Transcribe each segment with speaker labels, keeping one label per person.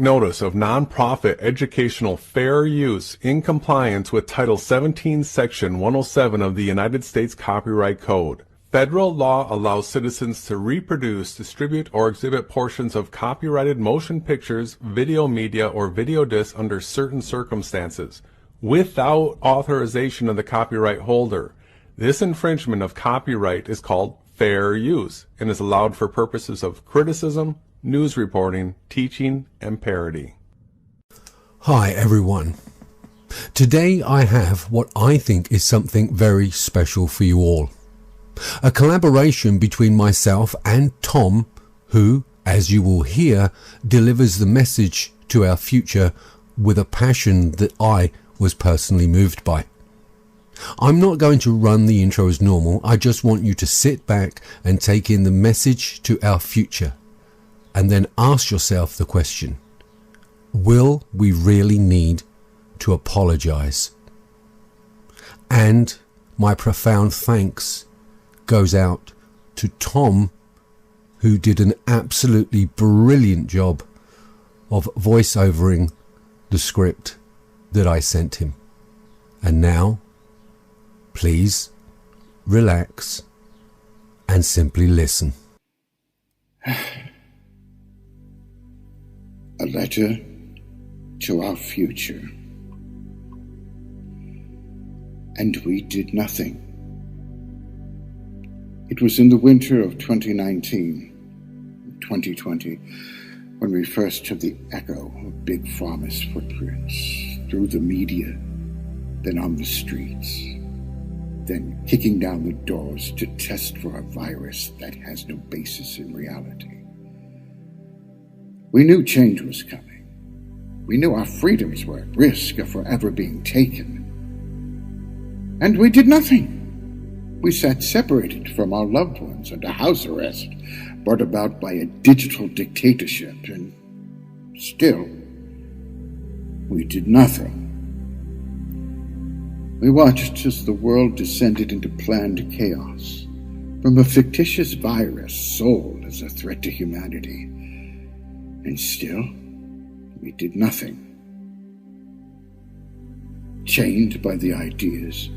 Speaker 1: notice of nonprofit educational fair use in compliance with Title 17, Section 107 of the United States Copyright Code. Federal law allows citizens to reproduce, distribute, or exhibit portions of copyrighted motion pictures, video media, or video discs under certain circumstances, without authorization of the copyright holder. This infringement of copyright is called fair use and is allowed for purposes of criticism, news reporting, teaching, and parody.
Speaker 2: Hi everyone. Today I have what I think is something very special for you all. A collaboration between myself and Tom, who, as you will hear, delivers the message to our future with a passion that I was personally moved by. I'm not going to run the intro as normal. I just want you to sit back and take in the message to our future. And then ask yourself the question, will we really need to apologize? And my profound thanks goes out to Tom, who did an absolutely brilliant job of voiceovering the script that I sent him. And now, please relax and simply listen.
Speaker 3: A letter to our future. And we did nothing. It was in the winter of 2019, 2020, when we first heard the echo of Big Pharma's footprints through the media, then on the streets, then kicking down the doors to test for a virus that has no basis in reality. We knew change was coming. We knew our freedoms were at risk of forever being taken. And we did nothing. We sat separated from our loved ones under house arrest, brought about by a digital dictatorship, and still, we did nothing. We watched as the world descended into planned chaos, from a fictitious virus sold as a threat to humanity. And still, we did nothing. Chained by the ideas,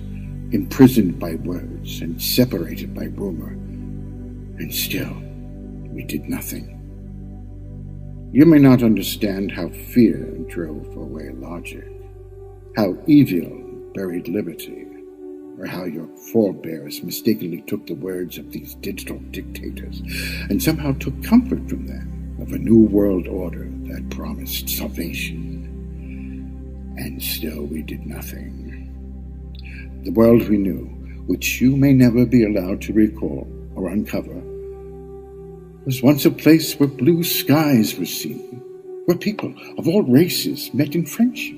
Speaker 3: imprisoned by words, and separated by rumor. And still, we did nothing. You may not understand how fear drove away logic, how evil buried liberty, or how your forebears mistakenly took the words of these digital dictators and somehow took comfort from them, of a new world order that promised salvation. And still we did nothing. The world we knew, which you may never be allowed to recall or uncover, was once a place where blue skies were seen, where people of all races met in friendship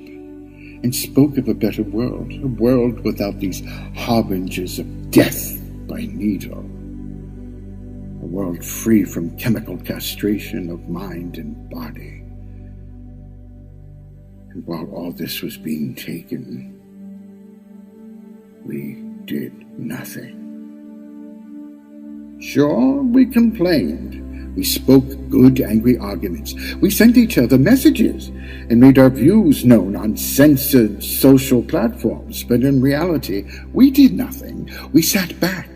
Speaker 3: and spoke of a better world, a world without these harbingers of death by needle. A world free from chemical castration of mind and body. And while all this was being taken, we did nothing. Sure, we complained. We spoke good, angry arguments. We sent each other messages and made our views known on censored social platforms. But in reality, we did nothing. We sat back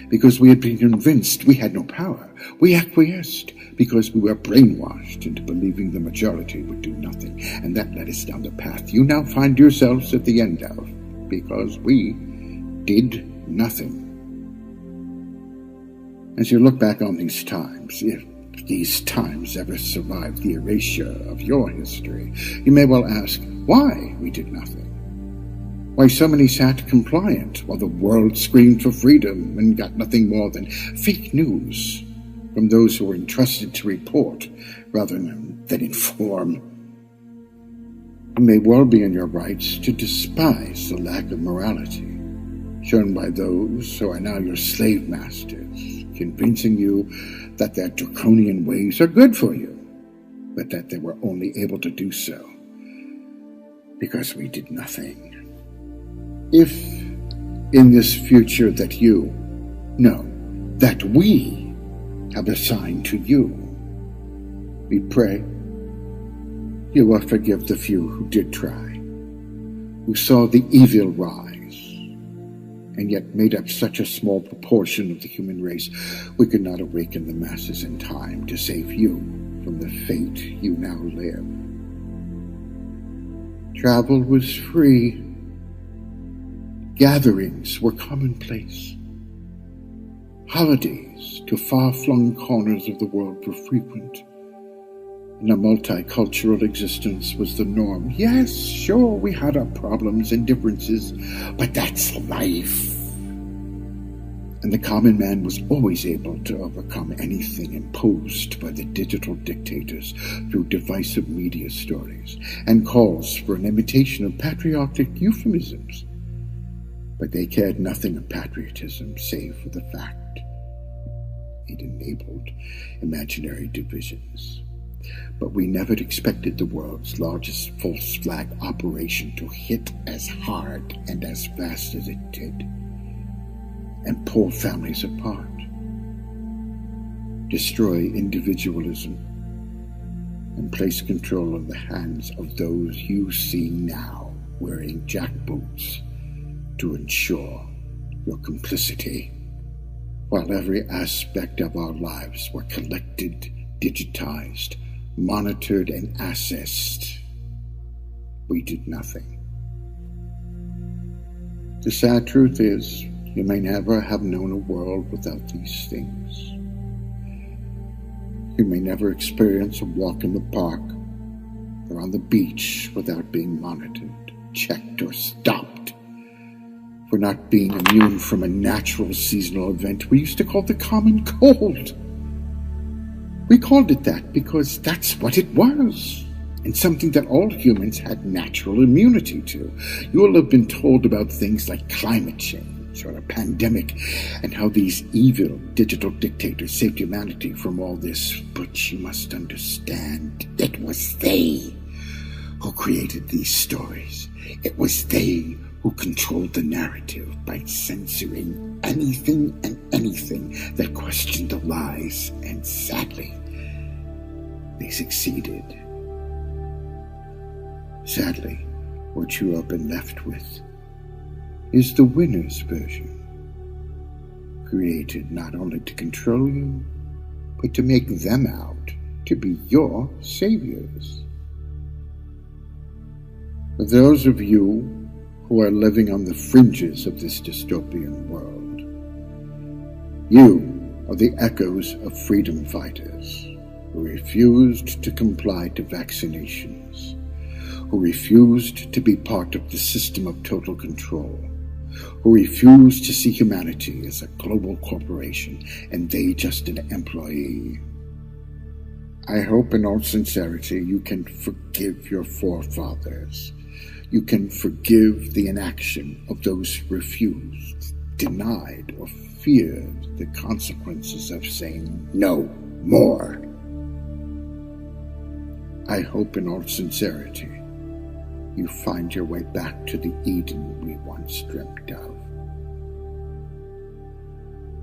Speaker 3: because we had been convinced we had no power. We acquiesced because we were brainwashed into believing the majority would do nothing. And that led us down the path you now find yourselves at the end of, because we did nothing. As you look back on these times, if these times ever survive the erasure of your history, you may well ask why we did nothing. Why so many sat compliant while the world screamed for freedom and got nothing more than fake news from those who were entrusted to report rather than inform. You may well be in your rights to despise the lack of morality shown by those who are now your slave masters, convincing you that their draconian ways are good for you, but that they were only able to do so because we did nothing. If in this future that you, no, that we have assigned to you, we pray You will forgive the few who did try, who saw the evil rise, and yet made up such a small proportion of the human race, we could not awaken the masses in time to save you from the fate you now live. Travel was free. Gatherings were commonplace. Holidays to far-flung corners of the world were frequent. And a multicultural existence was the norm. Yes, sure, we had our problems and differences, but that's life. And the common man was always able to overcome anything imposed by the digital dictators through divisive media stories and calls for an imitation of patriotic euphemisms. But they cared nothing of patriotism save for the fact it enabled imaginary divisions. But we never expected the world's largest false flag operation to hit as hard and as fast as it did, and pull families apart, destroy individualism, and place control in the hands of those you see now wearing jackboots to ensure your complicity, while every aspect of our lives were collected, digitized, monitored, and assessed. We did nothing. The sad truth is, you may never have known a world without these things. You may never experience a walk in the park or on the beach without being monitored, checked, or stopped for not being immune from a natural seasonal event we used to call the common cold. We called it that because that's what it was, and something that all humans had natural immunity to. You will have been told about things like climate change or a pandemic and how these evil digital dictators saved humanity from all this. But you must understand, it was they who created these stories. It was they who controlled the narrative by censoring anything and anything that questioned the lies, and sadly, they succeeded. Sadly, what you have been left with is the winner's version, created not only to control you, but to make them out to be your saviors. For those of you who are living on the fringes of this dystopian world, you are the echoes of freedom fighters who refused to comply to vaccinations, who refused to be part of the system of total control, who refused to see humanity as a global corporation and they just an employee. I hope in all sincerity you can forgive your forefathers. You can forgive the inaction of those who refused, denied, or feared the consequences of saying no more. I hope in all sincerity you find your way back to the Eden we once dreamt of.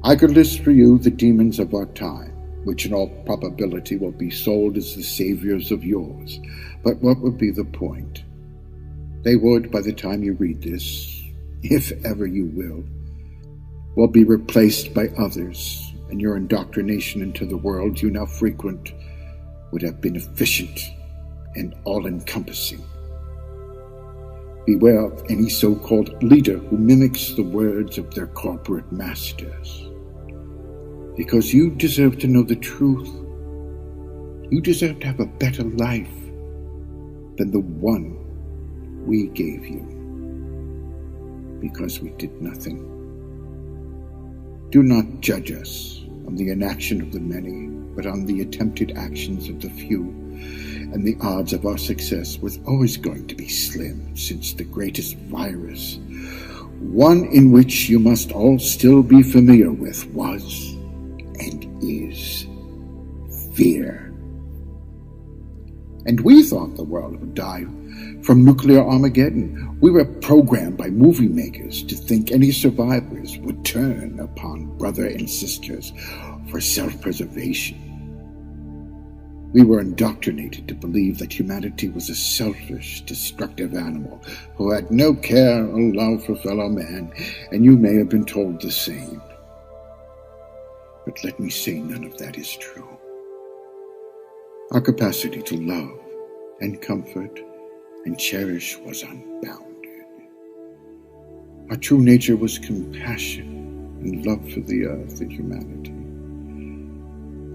Speaker 3: I could list for you the demons of our time, which in all probability will be sold as the saviors of yours, but what would be the point? They would, by the time you read this, if ever you will be replaced by others, and your indoctrination into the world you now frequent would have been efficient and all-encompassing. Beware of any so-called leader who mimics the words of their corporate masters. Because you deserve to know the truth. You deserve to have a better life than the one we gave you, because we did nothing. Do not judge us on the inaction of the many, but on the attempted actions of the few, and the odds of our success was always going to be slim, since the greatest virus, one in which you must all still be familiar with, was and is fear. And we thought the world would die from nuclear Armageddon. We were programmed by movie makers to think any survivors would turn upon brother and sisters for self-preservation. We were indoctrinated to believe that humanity was a selfish, destructive animal who had no care or love for fellow man, and you may have been told the same. But let me say none of that is true. Our capacity to love and comfort and cherish was unbounded. Our true nature was compassion and love for the earth and humanity.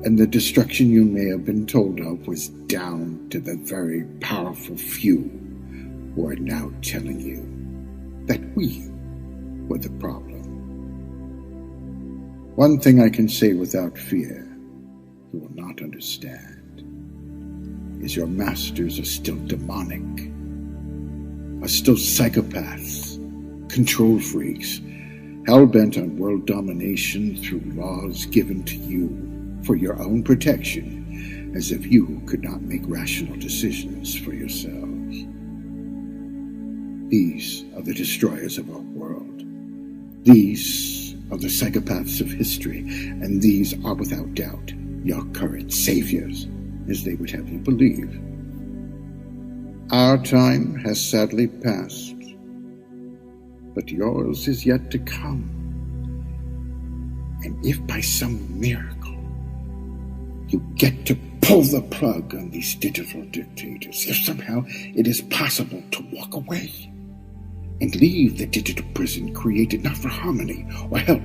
Speaker 3: And the destruction you may have been told of was down to the very powerful few who are now telling you that we were the problem. One thing I can say without fear, you will not understand, is your masters are still demonic, are still psychopaths, control freaks, hell-bent on world domination through laws given to you for your own protection, as if you could not make rational decisions for yourselves. These are the destroyers of our world. These are the psychopaths of history, and these are without doubt your current saviors, as they would have you believe. Our time has sadly passed, but yours is yet to come. And if by some miracle you get to pull the plug on these digital dictators, if somehow it is possible to walk away and leave the digital prison created not for harmony or help,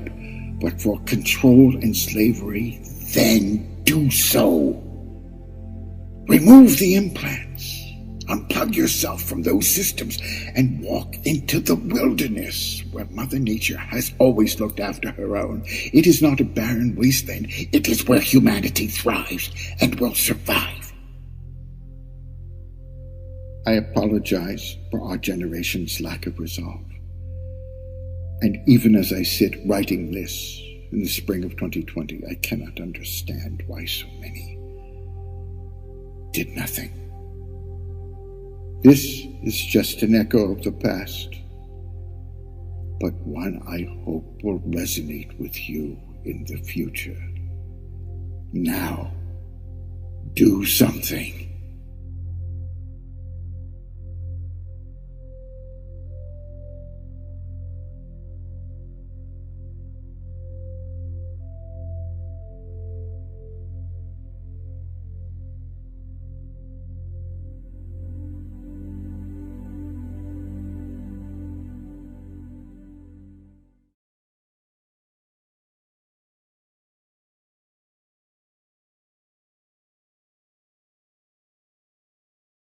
Speaker 3: but for control and slavery, then do so. Remove the implants, unplug yourself from those systems, and walk into the wilderness where Mother Nature has always looked after her own. It is not a barren wasteland. It is where humanity thrives and will survive. I apologize for our generation's lack of resolve. And even as I sit writing this in the spring of 2020, I cannot understand why so many did nothing. This is just an echo of the past, but one I hope will resonate with you in the future. Now, do something.